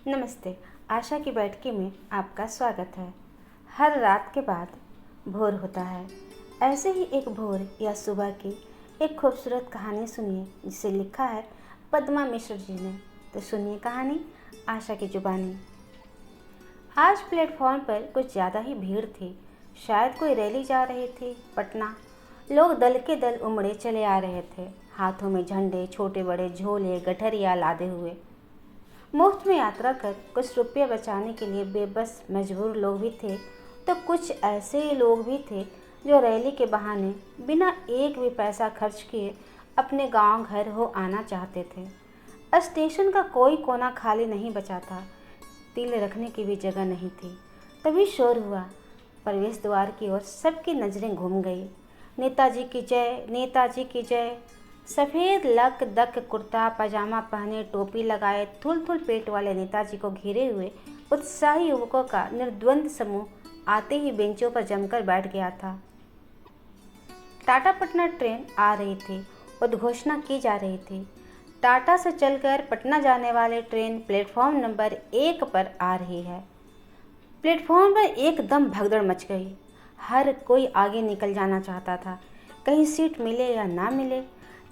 नमस्ते। आशा की बैठकी में आपका स्वागत है। हर रात के बाद भोर होता है। ऐसे ही एक भोर या सुबह की एक खूबसूरत कहानी सुनिए जिसे लिखा है पद्मा मिश्र जी ने। तो सुनिए कहानी आशा की जुबानी। आज प्लेटफॉर्म पर कुछ ज़्यादा ही भीड़ थी। शायद कोई रैली जा रही थी पटना। लोग दल के दल उमड़े चले आ रहे थे, हाथों में झंडे, छोटे बड़े झोले, गठरिया लादे हुए। मुफ्त में यात्रा कर कुछ रुपये बचाने के लिए बेबस मजबूर लोग भी थे, तो कुछ ऐसे ही लोग भी थे जो रैली के बहाने बिना एक भी पैसा खर्च किए अपने गांव घर हो आना चाहते थे। स्टेशन का कोई कोना खाली नहीं बचा था, तिल रखने की भी जगह नहीं थी। तभी शोर हुआ। प्रवेश द्वार की ओर सबकी नज़रें घूम गई। नेताजी की जय, नेताजी की जय। सफ़ेद लक दक कुर्ता पजामा पहने, टोपी लगाए, थुल थुल पेट वाले नेताजी को घेरे हुए उत्साही युवकों का निर्द्वंद समूह आते ही बेंचों पर जमकर बैठ गया था। टाटा पटना ट्रेन आ रही थी। उद्घोषणा की जा रही थी। टाटा से चलकर पटना जाने वाली ट्रेन प्लेटफॉर्म नंबर 1 पर आ रही है। प्लेटफॉर्म पर एकदम भगदड़ मच गई। हर कोई आगे निकल जाना चाहता था, कहीं सीट मिले या ना मिले।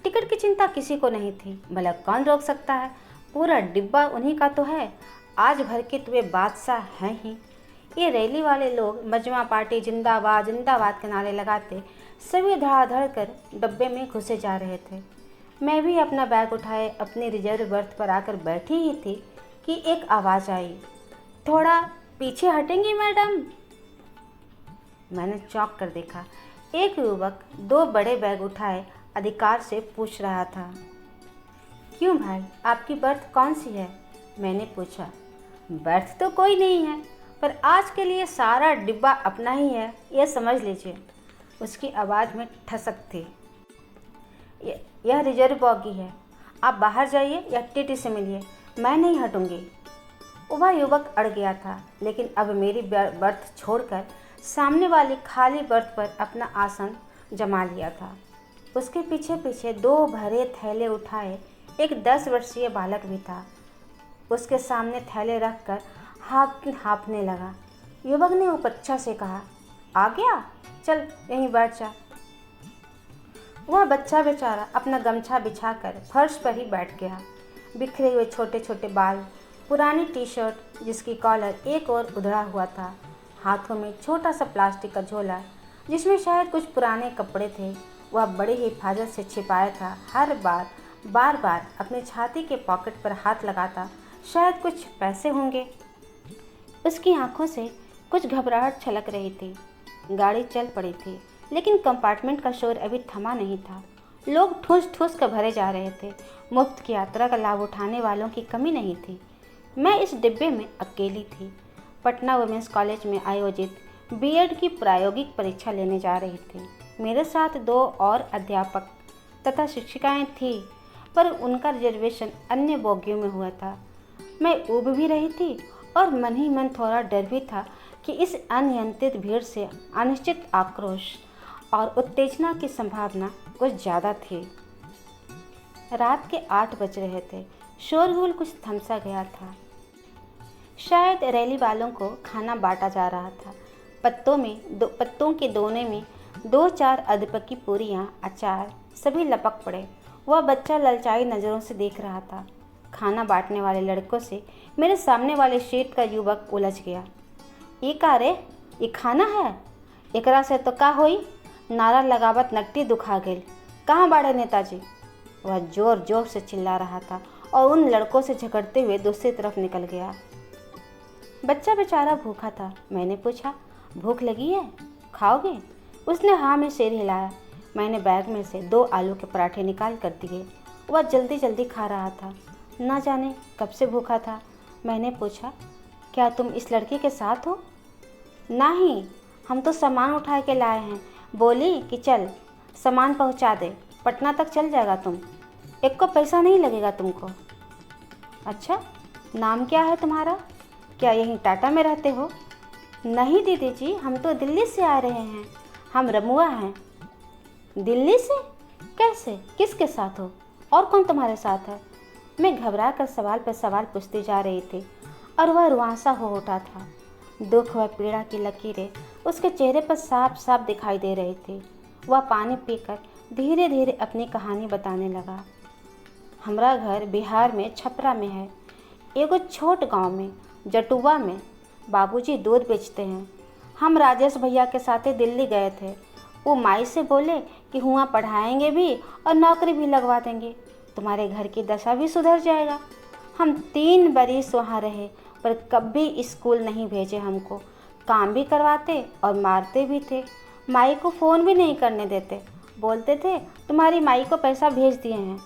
टिकट की चिंता किसी को नहीं थी। भला कौन रोक सकता है, पूरा डिब्बा उन्हीं का तो है। आज भर के तो वे बादशाह हैं ही। ये रैली वाले लोग मजमा पार्टी जिंदाबाद जिंदाबाद के नारे लगाते सभी धड़ाधड़ कर डब्बे में घुसे जा रहे थे। मैं भी अपना बैग उठाए अपनी रिजर्व बर्थ पर आकर बैठी ही थी कि एक आवाज़ आई, थोड़ा पीछे हटेंगी मैडम। मैंने चौंक कर देखा। एक युवक 2 बड़े बैग उठाए अधिकार से पूछ रहा था। क्यों भाई, आपकी बर्थ कौन सी है? मैंने पूछा। बर्थ तो कोई नहीं है, पर आज के लिए सारा डिब्बा अपना ही है, यह समझ लीजिए। उसकी आवाज़ में ठसक थी। यह रिजर्व बॉगी है, आप बाहर जाइए या टीटी से मिलिए, मैं नहीं हटूंगी। वह युवक अड़ गया था, लेकिन अब मेरी बर्थ छोड़कर सामने वाली खाली बर्थ पर अपना आसन जमा लिया था। उसके पीछे पीछे 2 भरे थैले उठाए एक 10 वर्षीय बालक भी था। उसके सामने थैले रखकर हाँफने लगा। युवक ने उपच्छा से कहा, आ गया, चल यहीं बैठ जा। वह बच्चा बेचारा अपना गमछा बिछाकर फर्श पर ही बैठ गया। बिखरे हुए छोटे छोटे बाल, पुरानी टी शर्ट जिसकी कॉलर एक ओर उधड़ा हुआ था, हाथों में छोटा सा प्लास्टिक का झोला जिसमें शायद कुछ पुराने कपड़े थे। वह बड़ी हिफाजत से छिपाया था। हर बार बार अपनी छाती के पॉकेट पर हाथ लगाता, शायद कुछ पैसे होंगे। उसकी आंखों से कुछ घबराहट छलक रही थी। गाड़ी चल पड़ी थी, लेकिन कंपार्टमेंट का शोर अभी थमा नहीं था। लोग ठूस ठूस कर भरे जा रहे थे। मुफ्त की यात्रा का लाभ उठाने वालों की कमी नहीं थी। मैं इस डिब्बे में अकेली थी। पटना वुमेंस कॉलेज में आयोजित बीएड की प्रायोगिक परीक्षा लेने जा रही थी। मेरे साथ 2 और अध्यापक तथा शिक्षिकाएं थीं, पर उनका रिजर्वेशन अन्य बोगियों में हुआ था। मैं ऊब भी रही थी और मन ही मन थोड़ा डर भी था कि इस अनियंत्रित भीड़ से अनिश्चित आक्रोश और उत्तेजना की संभावना कुछ ज़्यादा थी। रात के 8 बज रहे थे। शोरगुल कुछ थमसा गया था। शायद रैली वालों को खाना बांटा जा रहा था। पत्तों के दोने में 2-4 अदरक पूरियाँ, अचार, सभी लपक पड़े। वह बच्चा ललचाई नज़रों से देख रहा था। खाना बांटने वाले लड़कों से मेरे सामने वाले सीट का युवक उलझ गया। ये का रे, ये खाना है? एकरा से तो का होई? नारा लगावत नट्टी दुखा गेल। कहाँ बाड़े नेताजी? वह जोर जोर से चिल्ला रहा था और उन लड़कों से झगड़ते हुए दूसरी तरफ निकल गया। बच्चा बेचारा भूखा था। मैंने पूछा, भूख लगी है, खाओगे? उसने हाँ में सिर हिलाया। मैंने बैग में से 2 आलू के पराठे निकाल कर दिए। वह जल्दी जल्दी खा रहा था। ना जाने कब से भूखा था। मैंने पूछा, क्या तुम इस लड़के के साथ हो? नहीं, हम तो सामान उठा के लाए हैं। बोली कि चल सामान पहुंचा दे, पटना तक चल जाएगा तुम, एक को पैसा नहीं लगेगा तुमको। अच्छा, नाम क्या है तुम्हारा? क्या यहीं टाटा में रहते हो? नहीं दीदी जी, हम तो दिल्ली से आ रहे हैं। हम रमुआ हैं। दिल्ली से? कैसे, किसके साथ हो और कौन तुम्हारे साथ है? मैं घबरा कर सवाल पर सवाल पूछती जा रही थी। और वह रुआंसा हो उठा था। दुख व पीड़ा की लकीरें उसके चेहरे पर साफ साफ दिखाई दे रही थी। वह पानी पीकर धीरे धीरे अपनी कहानी बताने लगा। हमारा घर बिहार में छपरा में है, एगो छोट गांव में जटुआ में। बाबूजी दूध बेचते हैं। हम राजेश भैया के साथ दिल्ली गए थे। वो माई से बोले कि हुआ पढ़ाएंगे भी और नौकरी भी लगवा देंगे, तुम्हारे घर की दशा भी सुधर जाएगा। हम 3 बरिस वहाँ रहे पर कभी स्कूल नहीं भेजे हमको। काम भी करवाते और मारते भी थे। माई को फ़ोन भी नहीं करने देते, बोलते थे तुम्हारी माई को पैसा भेज दिए हैं।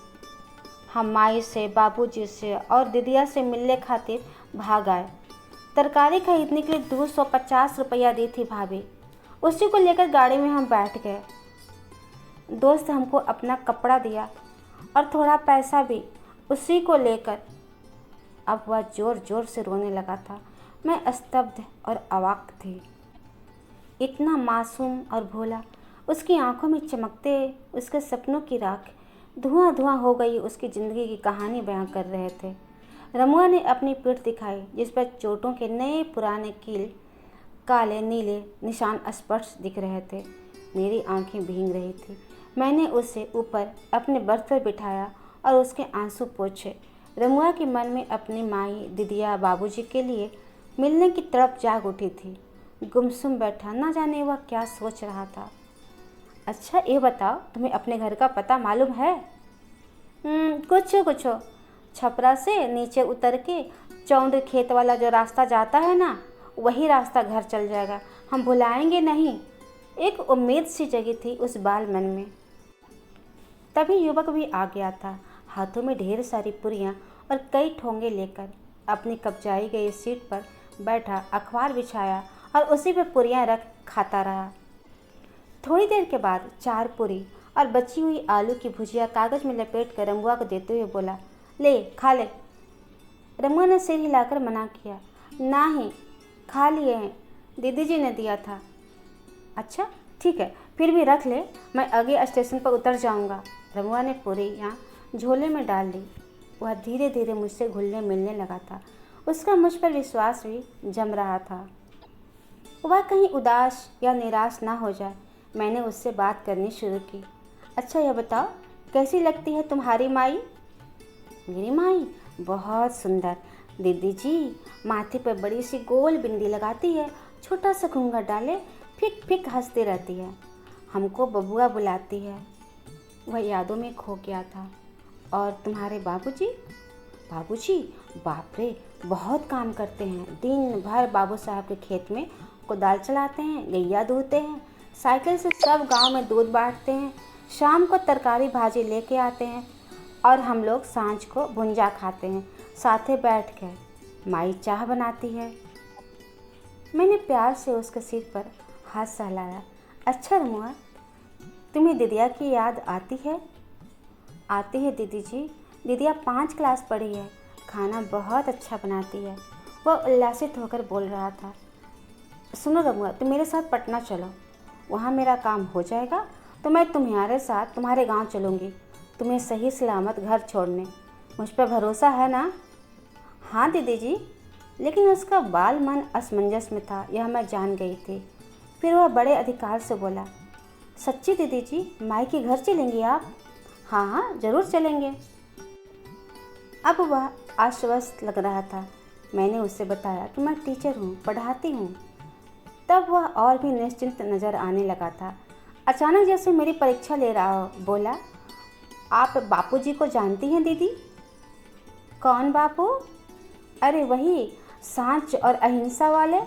हम माई से, बाबूजी से और दीदिया से मिलने खातिर भाग आए। तरकारी खरीदने के लिए 250 रुपया दी थी भाभी, उसी को लेकर गाड़ी में हम बैठ गए। दोस्त हमको अपना कपड़ा दिया और थोड़ा पैसा भी, उसी को लेकर। अब वह ज़ोर ज़ोर से रोने लगा था। मैं स्तब्ध और अवाक थी। इतना मासूम और भोला, उसकी आंखों में चमकते उसके सपनों की राख धुआं धुआं हो गई उसकी ज़िंदगी की कहानी बयां कर रहे थे। रमुआ ने अपनी पीठ दिखाई जिस पर चोटों के नए पुराने कील, काले नीले निशान स्पष्ट दिख रहे थे। मेरी आंखें भीग रही थी। मैंने उसे ऊपर अपने बर्थ पर बिठाया और उसके आंसू पोंछे। रमुआ के मन में अपनी माई, दीदिया, बाबूजी के लिए मिलने की तड़प जाग उठी थी। गुमसुम बैठा, न जाने वह क्या सोच रहा था। अच्छा ये बताओ, तुम्हें अपने घर का पता मालूम है? कुछ छपरा से नीचे उतर के चौंड खेत वाला जो रास्ता जाता है ना, वही रास्ता घर चल जाएगा। हम भुलाएंगे नहीं। एक उम्मीद सी जगी थी उस बाल मन में। तभी युवक भी आ गया था, हाथों में ढेर सारी पुरियां और कई ठोंगे लेकर। अपनी कब्जाई गई सीट पर बैठा, अखबार बिछाया और उसी पे पुरियां रख खाता रहा। थोड़ी देर के बाद 4 पूरी और बची हुई आलू की भुजिया कागज़ में लपेट कर रमुआ को देते हुए बोला, ले खा ले। रमुआ ने सिर हिलाकर मना किया, नहीं खा लिए हैं, दीदी जी ने दिया था। अच्छा ठीक है, फिर भी रख ले, मैं आगे स्टेशन पर उतर जाऊंगा। रमुआ ने पूरियां झोले में डाल ली। वह धीरे धीरे मुझसे घुलने मिलने लगा था। उसका मुझ पर विश्वास भी जम रहा था। वह कहीं उदास या निराश ना हो जाए। मैंने उससे बात करनी शुरू की। अच्छा यह बताओ, कैसी लगती है तुम्हारी माई? मेरी माई बहुत सुंदर दीदी जी, माथे पर बड़ी सी गोल बिंदी लगाती है, छोटा सा घूंघट डाले फिक फिक हंसती रहती है, हमको बबुआ बुलाती है। वह यादों में खो गया था। और तुम्हारे बाबूजी? बाबूजी बाप रे, बहुत काम करते हैं। दिन भर बाबू साहब के खेत में कुदाल चलाते हैं, गैया दूहते हैं, साइकिल से सब गांव में दूध बांटते हैं, शाम को तरकारी भाजी लेके आते हैं और हम लोग सांझ को भुंजा खाते हैं साथे बैठ कर। माई चाह बनाती है। मैंने प्यार से उसके सिर पर हाथ सहलाया। अच्छा रमुआ, तुम्हें दीदिया की याद आती है? आती है दीदी जी, दीदिया 5 क्लास पढ़ी है, खाना बहुत अच्छा बनाती है। वह उल्लासित होकर बोल रहा था। सुनो रमुआ, तुम मेरे साथ पटना चलो, वहाँ मेरा काम हो जाएगा तो मैं तुम्हारे साथ तुम्हारे गांव चलूँगी, तुम्हें सही सलामत घर छोड़ने। मुझ पर भरोसा है ना? हाँ दीदी जी। लेकिन उसका बाल मन असमंजस में था, यह मैं जान गई थी। फिर वह बड़े अधिकार से बोला, सच्ची दीदी जी, माई के घर चलेंगी आप? हाँ हाँ ज़रूर चलेंगे। अब वह आश्वस्त लग रहा था। मैंने उससे बताया कि मैं टीचर हूँ, पढ़ाती हूँ। तब वह और भी निश्चिंत नज़र आने लगा था। अचानक जैसे मेरी परीक्षा ले रहा हो, बोला, आप बापूजी को जानती हैं दीदी? कौन बापू? अरे वही सांच और अहिंसा वाले।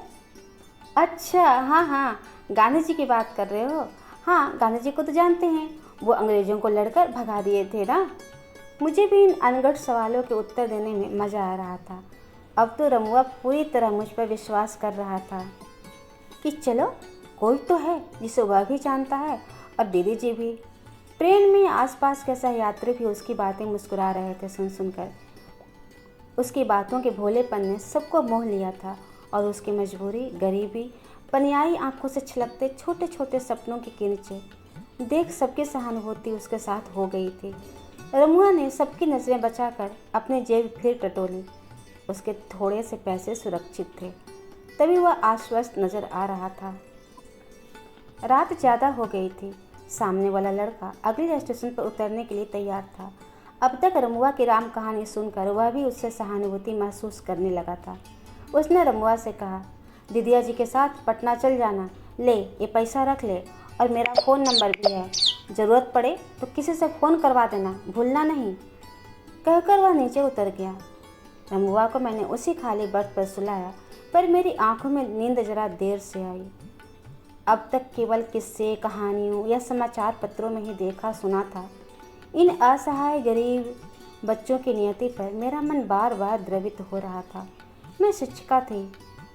अच्छा हाँ हाँ, गांधी जी की बात कर रहे हो? हाँ, गांधी जी को तो जानते हैं, वो अंग्रेज़ों को लड़कर भगा दिए थे ना। मुझे भी इन अनगढ़ सवालों के उत्तर देने में मज़ा आ रहा था। अब तो रमुआ पूरी तरह मुझ पर विश्वास कर रहा था कि चलो कोई तो है जिसे वह भी जानता है और दीदी जी भी। ट्रेन में आसपास के सहयात्री भी उसकी बातें मुस्कुरा रहे थे सुनकर। उसकी बातों के भोलेपन ने सबको मोह लिया था और उसकी मजबूरी, गरीबी, पनियाई आंखों से छलकते छोटे छोटे सपनों के किरचे देख सबकी सहानुभूति उसके साथ हो गई थी। रमुआ ने सबकी नज़रें बचाकर अपनी जेब फिर टटोली। उसके थोड़े से पैसे सुरक्षित थे, तभी वह आश्वस्त नजर आ रहा था। रात ज़्यादा हो गई थी। सामने वाला लड़का अगले स्टेशन पर उतरने के लिए तैयार था। अब तक रमुआ की राम कहानी सुनकर वह भी उससे सहानुभूति महसूस करने लगा था। उसने रमुआ से कहा, दीदिया जी के साथ पटना चल जाना, ले ये पैसा रख ले और मेरा फ़ोन नंबर भी है, ज़रूरत पड़े तो किसी से फ़ोन करवा देना, भूलना नहीं। कहकर वह नीचे उतर गया। रमुआ को मैंने उसी खाली बर्थ पर सुलाया, पर मेरी आंखों में नींद जरा देर से आई। अब तक केवल किस्से, कहानियों या समाचार पत्रों में ही देखा सुना था। इन असहाय गरीब बच्चों की नियति पर मेरा मन बार बार द्रवित हो रहा था। मैं शिक्षिका थी,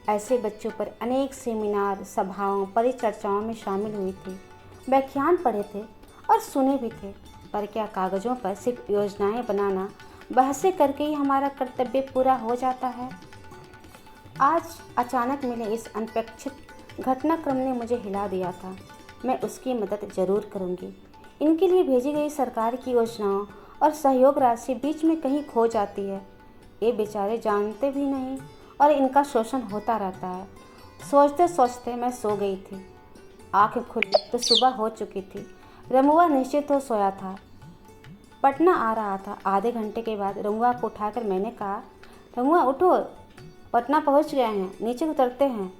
ऐसे बच्चों पर अनेक सेमिनार, सभाओं, परिचर्चाओं में शामिल हुई थी, व्याख्यान पढ़े थे और सुने भी थे। पर क्या कागज़ों पर सिर्फ योजनाएं बनाना, बहसें करके ही हमारा कर्तव्य पूरा हो जाता है? आज अचानक मिले इस अनपेक्षित घटनाक्रम ने मुझे हिला दिया था। मैं उसकी मदद ज़रूर करूँगी। इनके लिए भेजी गई सरकार की योजनाओं और सहयोग राशि बीच में कहीं खो जाती है। ये बेचारे जानते भी नहीं और इनका शोषण होता रहता है। सोचते सोचते मैं सो गई थी। आँखें खुली तो सुबह हो चुकी थी। रमुआ निश्चित हो सोया था, पटना आ रहा था। आधे घंटे के बाद रमुआ को उठाकर मैंने कहा, रमुआ उठो, पटना पहुंच गए हैं, नीचे उतरते हैं।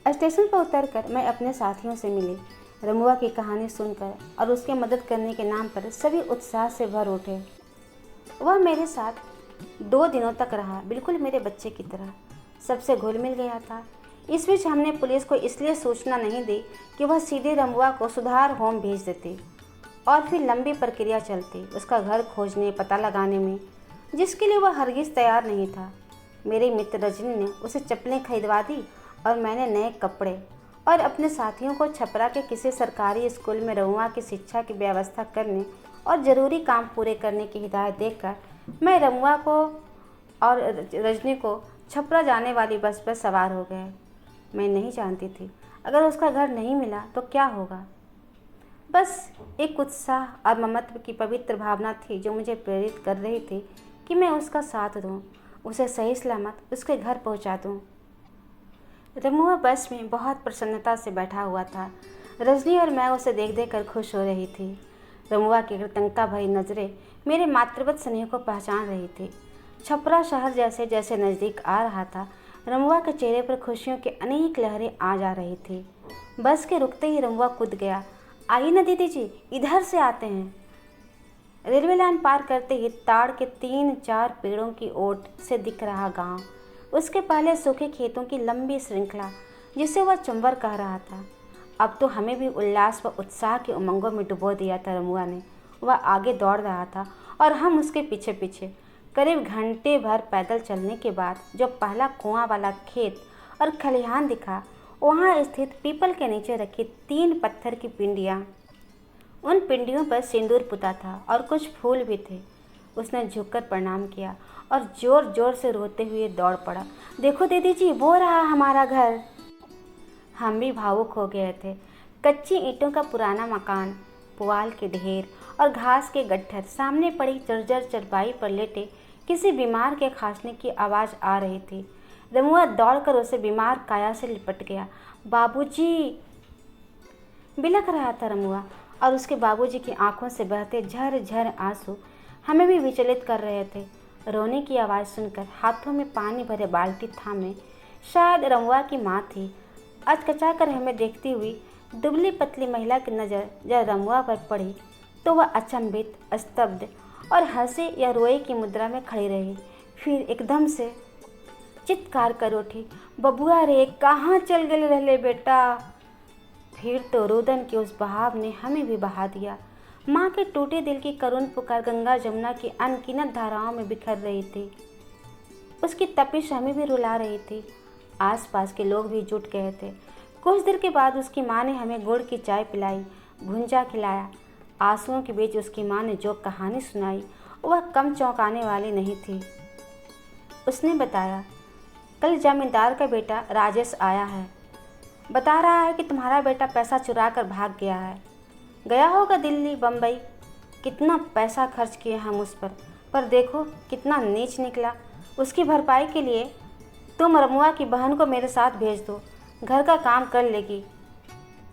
स्टेशन पर उतरकर मैं अपने साथियों से मिली। रमुआ की कहानी सुनकर और उसके मदद करने के नाम पर सभी उत्साह से भर उठे। वह मेरे साथ 2 दिनों तक रहा, बिल्कुल मेरे बच्चे की तरह, सबसे घुल मिल गया था। इस बीच हमने पुलिस को इसलिए सूचना नहीं दी कि वह सीधे रमुआ को सुधार होम भेज देती और फिर लंबी प्रक्रिया चलती उसका घर खोजने, पता लगाने में, जिसके लिए वह हरगिज़ तैयार नहीं था। मेरे मित्र रजनी ने उसे चप्पलें खरीदवा दी और मैंने नए कपड़े, और अपने साथियों को छपरा के किसी सरकारी स्कूल में रमुआ की शिक्षा की व्यवस्था करने और ज़रूरी काम पूरे करने की हिदायत देकर मैं रमुआ को और रजनी को छपरा जाने वाली बस पर सवार हो गए। मैं नहीं जानती थी अगर उसका घर नहीं मिला तो क्या होगा। बस एक उत्साह और ममत्व की पवित्र भावना थी जो मुझे प्रेरित कर रही थी कि मैं उसका साथ दूं, उसे सही सलामत उसके घर पहुंचा दूं। रमुआ बस में बहुत प्रसन्नता से बैठा हुआ था। रजनी और मैं उसे देख देख कर खुश हो रही थी। रमुआ की कृतज्ञता भरी नज़रें मेरे मातृवत स्नेह को पहचान रही थी। छपरा शहर जैसे जैसे नज़दीक आ रहा था, रमुआ के चेहरे पर खुशियों की अनेक लहरें आ जा रही थी। बस के रुकते ही रमुआ कूद गया, आइए ना दीदी जी, इधर से आते हैं। रेलवे लाइन पार करते ही ताड़ के 3-4 पेड़ों की ओट से दिख रहा गांव, उसके पहले सूखे खेतों की लंबी श्रृंखला जिसे वह चंबर कह रहा था। अब तो हमें भी उल्लास व उत्साह के उमंगों में डुबो दिया था रमुआ ने। वह आगे दौड़ रहा था और हम उसके पीछे पीछे। करीब घंटे भर पैदल चलने के बाद जो पहला कुआं वाला खेत और खलिहान दिखा, वहाँ स्थित पीपल के नीचे रखी 3 पत्थर की पिंडियाँ, उन पिंडियों पर सिंदूर पुता था और कुछ फूल भी थे। उसने झुककर प्रणाम किया और जोर जोर से रोते हुए दौड़ पड़ा, देखो दीदी जी, वो रहा हमारा घर। हम भी भावुक हो गए थे। कच्ची ईंटों का पुराना मकान, पुआल के ढेर और घास के गट्ठर, सामने पड़ी जर्जर चरपाई पर लेटे किसी बीमार के खांसने की आवाज़ आ रही थी। रमुआ दौड़कर उसे बीमार काया से लिपट गया। बाबूजी, बिलख रहा था रमुआ, और उसके बाबूजी की आंखों से बहते झर-झर आंसू हमें भी विचलित कर रहे थे। रोने की आवाज़ सुनकर हाथों में पानी भरे बाल्टी थामे शायद रमुआ की माँ थी। अचकचा कर हमें देखती हुई दुबली पतली महिला की नज़र जब रमुआ पर पड़ी तो वह अचंभित, स्तब्ध और हंसे या रोए की मुद्रा में खड़ी रही। फिर एकदम से चित्कार कर उठी, बबुआ रे, कहाँ चल गए रहले बेटा। फिर तो रुदन के उस बहाव ने हमें भी बहा दिया। माँ के टूटे दिल की करुण पुकार गंगा जमुना की अनगिनत धाराओं में बिखर रही थी। उसकी तपिश हमें भी रुला रही थी। आसपास के लोग भी जुट गए थे। कुछ देर के बाद उसकी माँ ने हमें गुड़ की चाय पिलाई, भुंजा खिलाया। आंसुओं के बीच उसकी माँ ने जो कहानी सुनाई वह कम चौंकाने वाली नहीं थी। उसने बताया, कल जमींदार का बेटा राजेश आया है, बता रहा है कि तुम्हारा बेटा पैसा चुरा कर भाग गया है। गया होगा दिल्ली, बम्बई। कितना पैसा खर्च किए हम उस पर देखो कितना नीच निकला। उसकी भरपाई के लिए तुम रमुआ की बहन को मेरे साथ भेज दो, घर का काम कर लेगी।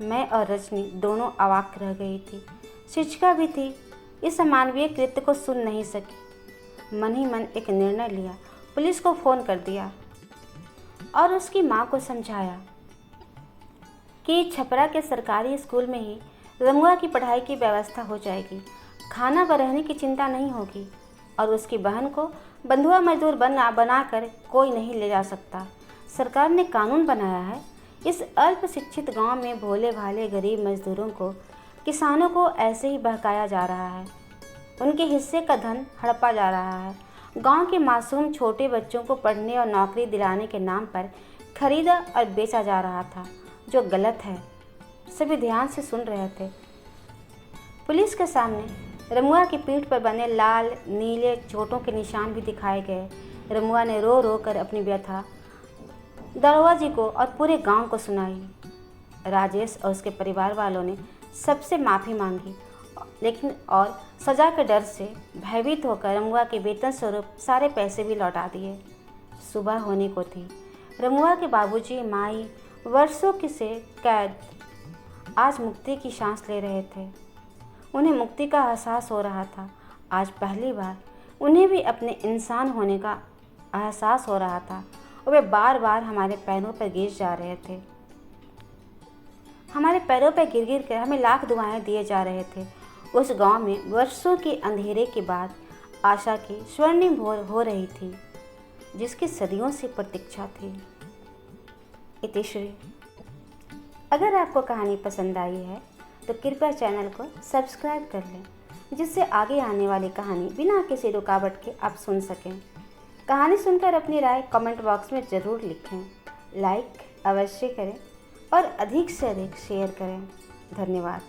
मैं और रजनी दोनों अवाक रह गई थी। शिक्षिका भी थी, इस अमानवीय कृत्य को सुन नहीं सकी। मन ही मन एक निर्णय लिया, पुलिस को फ़ोन कर दिया और उसकी माँ को समझाया कि छपरा के सरकारी स्कूल में ही रमुआ की पढ़ाई की व्यवस्था हो जाएगी, खाना व रहने की चिंता नहीं होगी और उसकी बहन को बंधुआ मजदूर बनाकर कोई नहीं ले जा सकता। सरकार ने कानून बनाया है, इस अल्प शिक्षित गांव में भोले भाले गरीब मजदूरों को, किसानों को ऐसे ही बहकाया जा रहा है। उनके हिस्से का धन हड़पा जा रहा है। गांव के मासूम छोटे बच्चों को पढ़ने और नौकरी दिलाने के नाम पर खरीदा और बेचा जा रहा था, जो गलत है। सभी ध्यान से सुन रहे थे। पुलिस के सामने रमुआ की पीठ पर बने लाल नीले चोटों के निशान भी दिखाए गए। रमुआ ने रो रो कर अपनी व्यथा दरोगा जी को और पूरे गांव को सुनाई। राजेश और उसके परिवार वालों ने सबसे माफ़ी मांगी, लेकिन और सज़ा के डर से भयभीत होकर रमुआ के वेतन स्वरूप सारे पैसे भी लौटा दिए। सुबह होने को थी। रमुआ के बाबूजी माई वर्षों की से कैद आज मुक्ति की सांस ले रहे थे। उन्हें मुक्ति का एहसास हो रहा था। आज पहली बार उन्हें भी अपने इंसान होने का एहसास हो रहा था और वे बार बार हमारे पैरों पर गिर जा रहे थे। हमारे पैरों पर गिर गिर कर हमें लाख दुआएं दिए जा रहे थे। उस गांव में वर्षों के अंधेरे के बाद आशा की स्वर्णिम भोर हो रही थी, जिसकी सदियों से प्रतीक्षा थी। इतिश्री। अगर आपको कहानी पसंद आई है तो कृपया चैनल को सब्सक्राइब कर लें, जिससे आगे आने वाली कहानी बिना किसी रुकावट के आप सुन सकें। कहानी सुनकर अपनी राय कमेंट बॉक्स में ज़रूर लिखें। लाइक अवश्य करें और अधिक से अधिक शेयर करें। धन्यवाद।